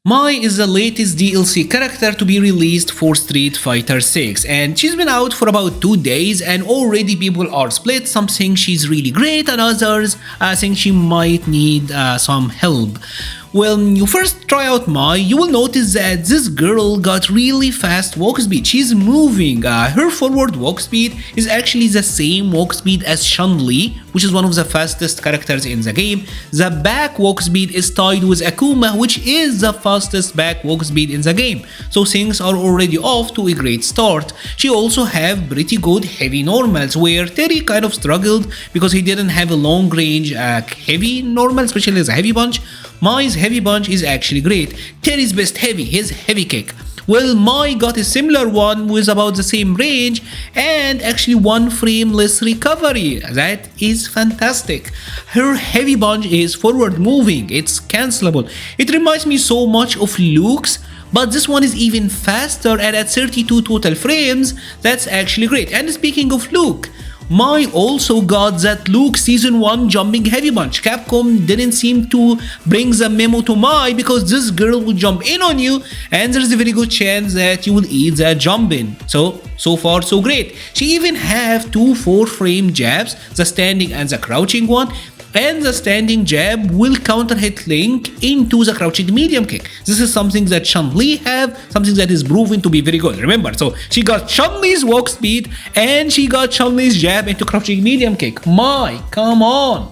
Mai is the latest DLC character to be released for Street Fighter 6, and she's been out for about 2 days and already people are split. Some think she's really great and others think she might need some help. When you first try out Mai, you will notice that this girl got really fast walk speed. She's moving. Her forward walk speed is actually the same walk speed as Chun-Li, which is one of the fastest characters in the game. The back walk speed is tied with Akuma, which is the fastest back walk speed in the game. So things are already off to a great start. She also have pretty good heavy normals, where Terry kind of struggled because he didn't have a long range heavy normal, especially as a heavy punch. Mai's heavy punch is actually great. Terry's best heavy, his heavy kick. Well, Mai got a similar one with about the same range and actually 1 frame less recovery. That is fantastic. Her heavy punch is forward moving, it's cancelable. It reminds me so much of Luke's, but this one is even faster and at 32 total frames. That's actually great. And speaking of Luke, Mai also got that Luke Season 1 jumping heavy punch. Capcom didn't seem to bring the memo to Mai because this girl will jump in on you and there's a very good chance that you will eat that jump in. So far so great. She even have 2 4-frame jabs, the standing and the crouching one. And the standing jab will counter hit Link into the crouching medium kick. This is something that Chun-Li have, something that is proven to be very good. Remember, so she got Chun-Li's walk speed and she got Chun-Li's jab into crouching medium kick. Mai, come on!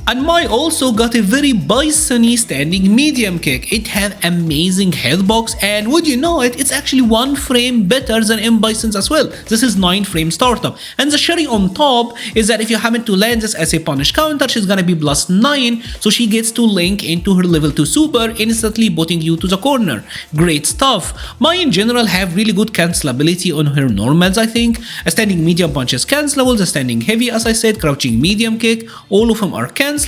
And Mai also got a very Bison-y standing medium kick. It had amazing hitbox and would you know it, it's actually 1 frame better than M Bison's as well. This is 9 frame startup. And the cherry on top is that if you happen to land this as a punish counter, she's gonna be +9, so she gets to link into her level 2 super, instantly botting you to the corner. Great stuff. Mai in general have really good cancelability on her normals, I think. A standing medium punch is cancelable, the standing heavy as I said, crouching medium kick, all of them are cancelable,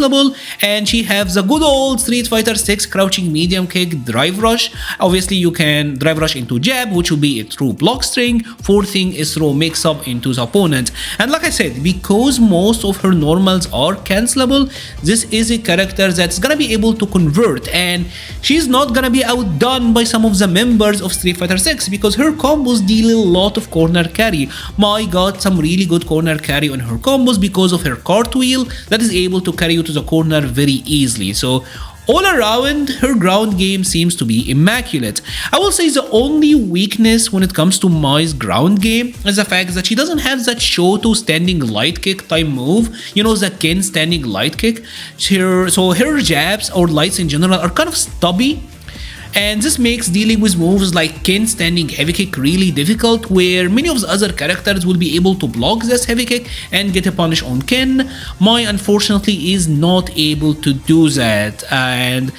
and she has the good old Street Fighter 6 crouching medium kick drive rush. Obviously you can drive rush into jab, which will be a true block string. Fourth thing is throw mix up into the opponent. And like I said, because most of her normals are cancelable, this is a character that's gonna be able to convert, and she's not gonna be outdone by some of the members of Street Fighter 6 because her combos deal a lot of corner carry. Mai got some really good corner carry on her combos because of her cartwheel that is able to carry you to the corner very easily. So all around, her ground game seems to be immaculate. I will say the only weakness when it comes to Mai's ground game is the fact that she doesn't have that Shoto standing light kick type move. You know, the Ken standing light kick. So her jabs or lights in general are kind of stubby. And this makes dealing with moves like Ken standing heavy kick really difficult, where many of the other characters will be able to block this heavy kick and get a punish on Ken. Mai unfortunately is not able to do that, and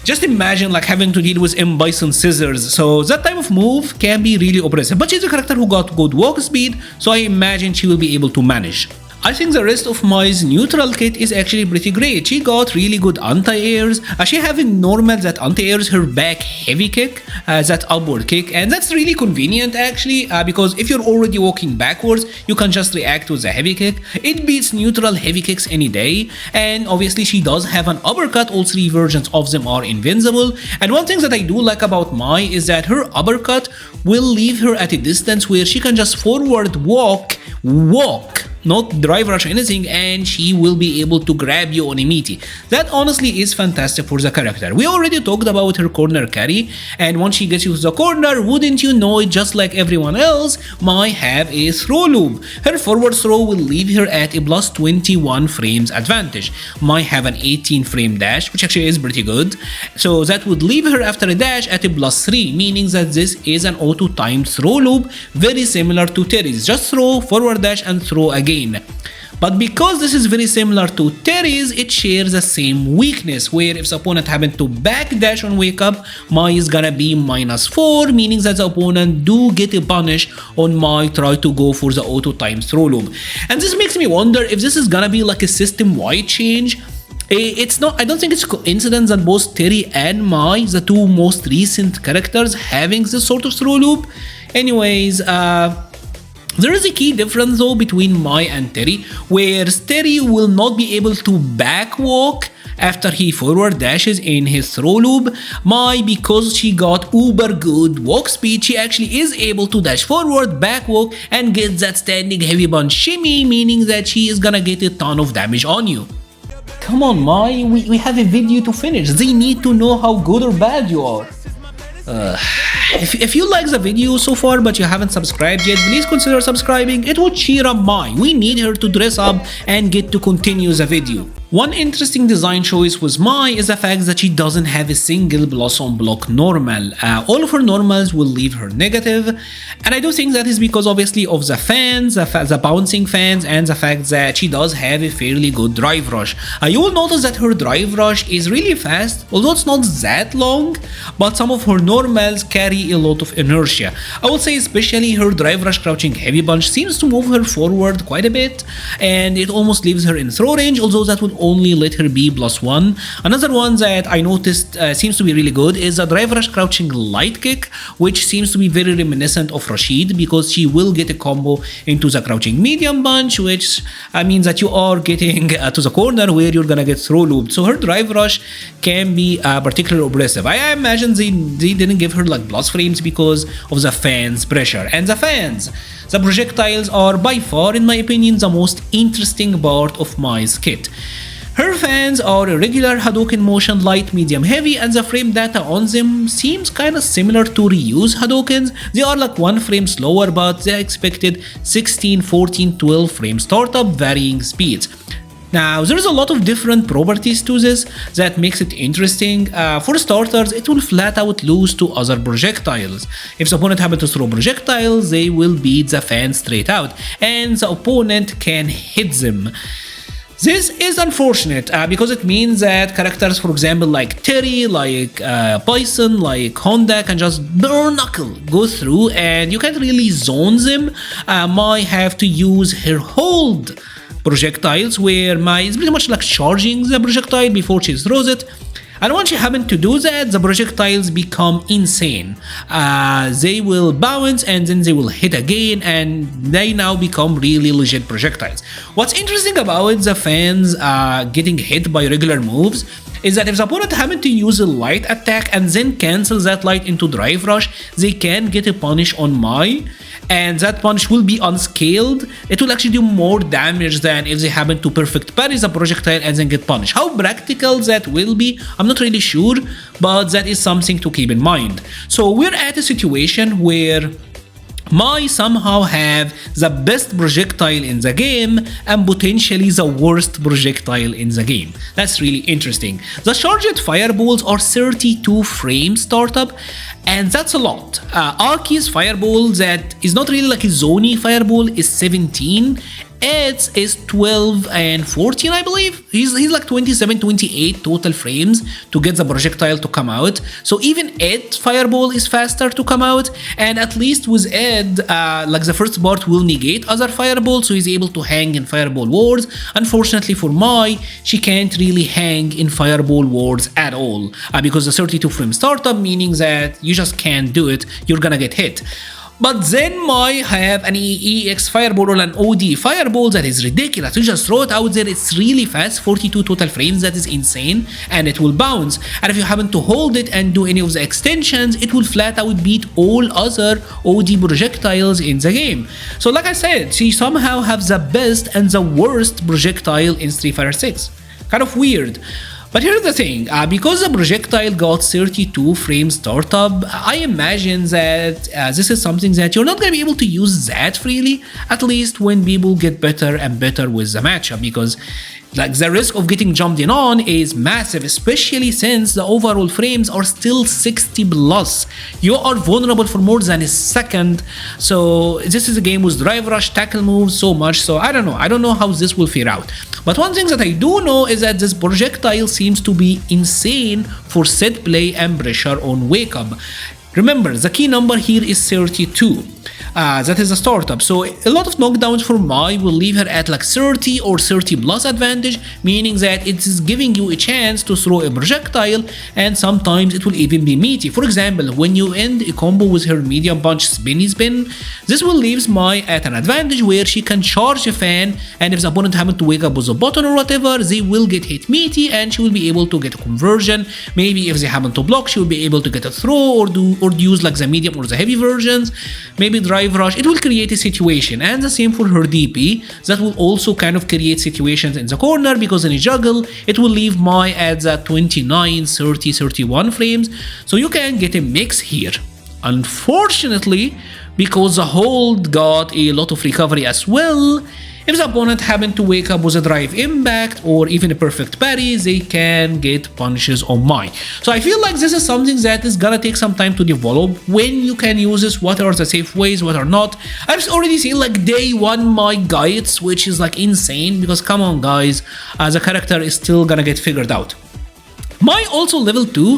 just imagine like having to deal with M Bison scissors. So that type of move can be really oppressive, but she's a character who got good walk speed, so I imagine she will be able to manage. I think the rest of Mai's neutral kit is actually pretty great. She got really good anti-airs. She having normal that anti-airs her back heavy kick, that upward kick, and that's really convenient actually because if you're already walking backwards, you can just react with the heavy kick. It beats neutral heavy kicks any day, and obviously she does have an uppercut. All 3 versions of them are invincible, and one thing that I do like about Mai is that her uppercut will leave her at a distance where she can just forward walk, not drive rush or anything, and she will be able to grab you on a meaty. That honestly is fantastic for the character. We already talked about her corner carry, and once she gets you to the corner, wouldn't you know it, just like everyone else, Mai have a throw loop. Her forward throw will leave her at a +21 frames advantage. Mai have an 18 frame dash, which actually is pretty good, so that would leave her after a dash at a +3, meaning that this is an auto timed throw loop, very similar to Terry's. Just throw, forward dash, and throw again. But because this is very similar to Terry's, it shares the same weakness, where if the opponent happen to backdash on wake up, Mai is gonna be -4, meaning that the opponent do get a punish on Mai try to go for the auto time throw loop. And this makes me wonder if this is gonna be like a system-wide change. It's not, I don't think it's coincidence that both Terry and Mai, the 2 most recent characters, having this sort of throw loop. Anyways, there is a key difference though between Mai and Terry, where Terry will not be able to backwalk after he forward dashes in his throw loop. Mai, because she got uber good walk speed, she actually is able to dash forward, back walk, and get that standing heavy punch shimmy, meaning that she is gonna get a ton of damage on you. Come on, Mai, we have a video to finish. They need to know how good or bad you are. If you like the video so far but you haven't subscribed yet, please consider subscribing. It will cheer up Mai. We need her to dress up and get to continue the video. One interesting design choice with Mai is the fact that she doesn't have a single blossom block normal. All of her normals will leave her negative, and I do think that is because obviously of the fans, the bouncing fans, and the fact that she does have a fairly good drive rush. You will notice that her drive rush is really fast, although it's not that long, but some of her normals carry a lot of inertia. I would say especially her drive rush crouching heavy punch seems to move her forward quite a bit, and it almost leaves her in throw range, although that would only let her be +1. Another one that I noticed seems to be really good is a drive rush crouching light kick, which seems to be very reminiscent of Rashid because she will get a combo into the crouching medium punch, which means that you are getting to the corner where you're gonna get throw looped. So her drive rush can be particularly aggressive. I imagine they didn't give her like plus frames because of the fans' pressure. And the fans, the projectiles are by far, in my opinion, the most interesting part of Mai's kit. Her fans are a regular Hadouken motion light, medium, heavy, and the frame data on them seems kinda similar to reuse Hadoukens. They are like 1 frame slower, but they expected 16, 14, 12 frame startup, varying speeds. Now, there's a lot of different properties to this that makes it interesting. For starters, it will flat out lose to other projectiles. If the opponent happens to throw projectiles, they will beat the fan straight out, and the opponent can hit them. This is unfortunate because it means that characters, for example, like Terry, like Bison, like Honda can just bare knuckle go through and you can't really zone them. Mai have to use her hold projectiles, where Mai is pretty much like charging the projectile before she throws it. And once you happen to do that, the projectiles become insane. They will bounce and then they will hit again, and they now become really legit projectiles. What's interesting about the fans getting hit by regular moves is that if the opponent happen to use a light attack and then cancel that light into drive rush, they can get a punish on Mai, and that punish will be unscaled. It will actually do more damage than if they happen to perfect parry the projectile and then get punished. How practical that will be, I'm not really sure, but that is something to keep in mind. So we're at a situation where Mai somehow have the best projectile in the game and potentially the worst projectile in the game. That's really interesting. The charged fireballs are 32 frame startup, and that's a lot. Arki's fireball, that is not really like a zony fireball, is 17. Ed's is 12 and 14, I believe. He's like 27, 28 total frames to get the projectile to come out. So even Ed's fireball is faster to come out, and at least with Ed, like the first part will negate other fireballs, so he's able to hang in fireball wards. Unfortunately for Mai, she can't really hang in fireball wards at all because the 32 frame startup, meaning that you just can't do it, you're gonna get hit. But then Mai have an EX fireball or an OD fireball that is ridiculous. You just throw it out there, it's really fast, 42 total frames, that is insane, and it will bounce. And if you happen to hold it and do any of the extensions, it will flat out beat all other OD projectiles in the game. So like I said, she somehow has the best and the worst projectile in Street Fighter 6. Kind of weird. But here's the thing, because the projectile got 32 frame startup, I imagine that this is something that you're not going to be able to use that freely, at least when people get better and better with the matchup, because like the risk of getting jumped in on is massive, especially since the overall frames are still 60 plus. You are vulnerable for more than a second, so this is a game with drive rush, tackle moves so much, so I don't know how this will fare out. But one thing that I do know is that this projectile seems to be insane for set play and pressure on wake up. Remember, the key number here is 32. That is a startup. So a lot of knockdowns for Mai will leave her at like 30 or 30 plus advantage, meaning that it is giving you a chance to throw a projectile, and sometimes it will even be meaty. For example, when you end a combo with her medium punch spinny spin, this will leave Mai at an advantage where she can charge a fan, and if the opponent happens to wake up with a button or whatever, they will get hit meaty and she will be able to get a conversion. Maybe if they happen to block, she will be able to get a throw or use like the medium or the heavy versions. Maybe drive rush. It will create a situation, and the same for her DP. That will also kind of create situations in the corner, because in a juggle it will leave Mai at the 29, 30, 31 frames. So you can get a mix here. Unfortunately, because the hold got a lot of recovery as well, if the opponent happened to wake up with a drive impact or even a perfect parry, they can get punishes on Mai. So I feel like this is something that is gonna take some time to develop. When you can use this, what are the safe ways, what are not. I've already seen like day 1 Mai guides, which is like insane, because come on guys, the character is still gonna get figured out. Mai also level 2,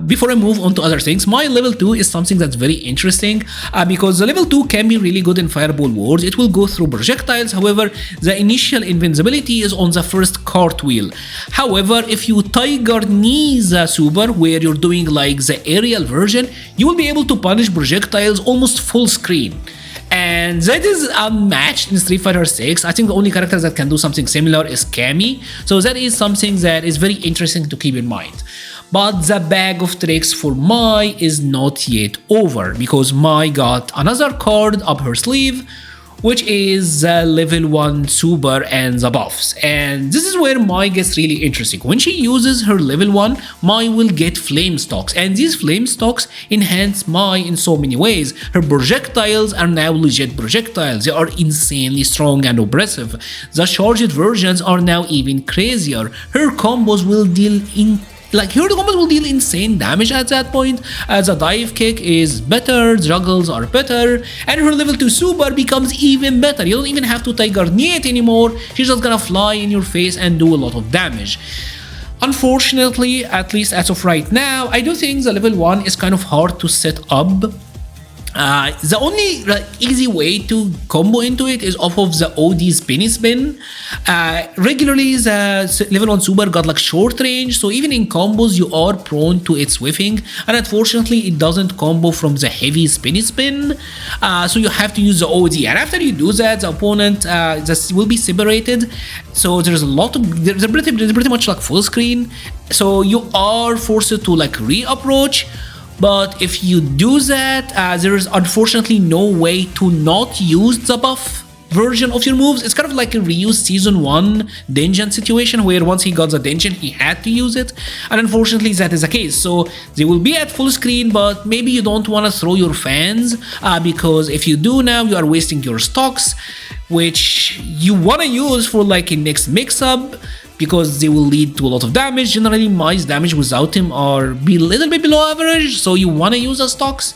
before I move on to other things, Mai level 2 is something that's very interesting, because the level 2 can be really good in fireball wars. It will go through projectiles. However, the initial invincibility is on the first cartwheel. However, if you tiger knee the super, where you're doing like the aerial version, you will be able to punish projectiles almost full screen. And that is unmatched in Street Fighter 6. I think the only character that can do something similar is Cammy. So that is something that is very interesting to keep in mind. But the bag of tricks for Mai is not yet over, because Mai got another card up her sleeve, which is the level 1 super and the buffs. And this is where Mai gets really interesting. When she uses her level 1, Mai will get flame stocks, and these flame stocks enhance Mai in so many ways. Her projectiles are now legit projectiles. They are insanely strong and oppressive. The charged versions are now even crazier. Her combos will deal insane damage at that point. The dive kick is better, juggles are better, and her level 2 super becomes even better. You don't even have to tiger knee it anymore. She's just gonna fly in your face and do a lot of damage. Unfortunately, at least as of right now, I do think the level 1 is kind of hard to set up. The only easy way to combo into it is off of the OD spinny spin. Regularly, the level 1 super got like short range, so even in combos you are prone to its whiffing, and unfortunately it doesn't combo from the heavy spinny spin, so you have to use the OD, and after you do that, the opponent just will be separated. So there's a lot of there's pretty much like full screen, so you are forced to like re-approach. But if you do that, there is unfortunately no way to not use the buff version of your moves. It's kind of like a reused season 1 dungeon situation, where once he got the dungeon, he had to use it. And unfortunately, that is the case. So they will be at full screen, but maybe you don't want to throw your fans, because if you do now, you are wasting your stocks, which you want to use for like a next mix-up, because they will lead to a lot of damage. Generally, Mai's damage without him are a little bit below average, so you want to use the stocks.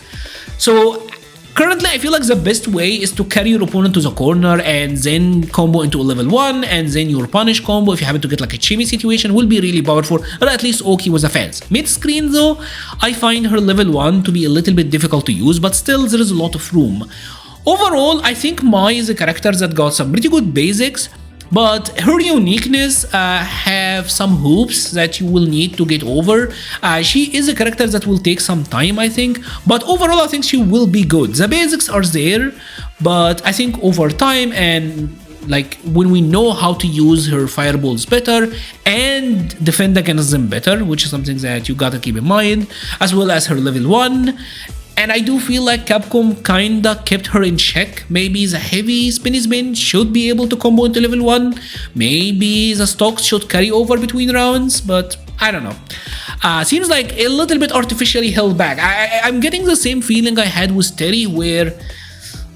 So currently, I feel like the best way is to carry your opponent to the corner and then combo into a level 1, and then your punish combo, if you happen to get like a Chimmy situation, will be really powerful, or at least okay with the fans. Mid-screen though, I find her level 1 to be a little bit difficult to use, but still there is a lot of room. Overall, I think Mai is a character that got some pretty good basics, but her uniqueness have some hoops that you will need to get over. She is a character that will take some time, I think, but overall I think she will be good. The basics are there, but I think over time, and like when we know how to use her fireballs better and defend against them better, which is something that you gotta keep in mind, as well as her level 1. And I do feel like Capcom kinda kept her in check. Maybe the heavy spinny spin should be able to combo into level 1. Maybe the stocks should carry over between rounds, but I don't know. Seems like a little bit artificially held back. I'm getting the same feeling I had with Terry, where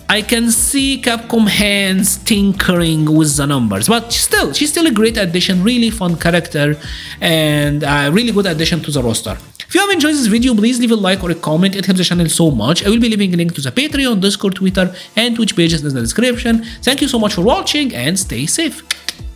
I can see Capcom hands tinkering with the numbers, but she's still a great addition, really fun character, and a really good addition to the roster. If you have enjoyed this video, please leave a like or a comment, it helps the channel so much. I will be leaving a link to the Patreon, Discord, Twitter, and Twitch pages in the description. Thank you so much for watching, and stay safe.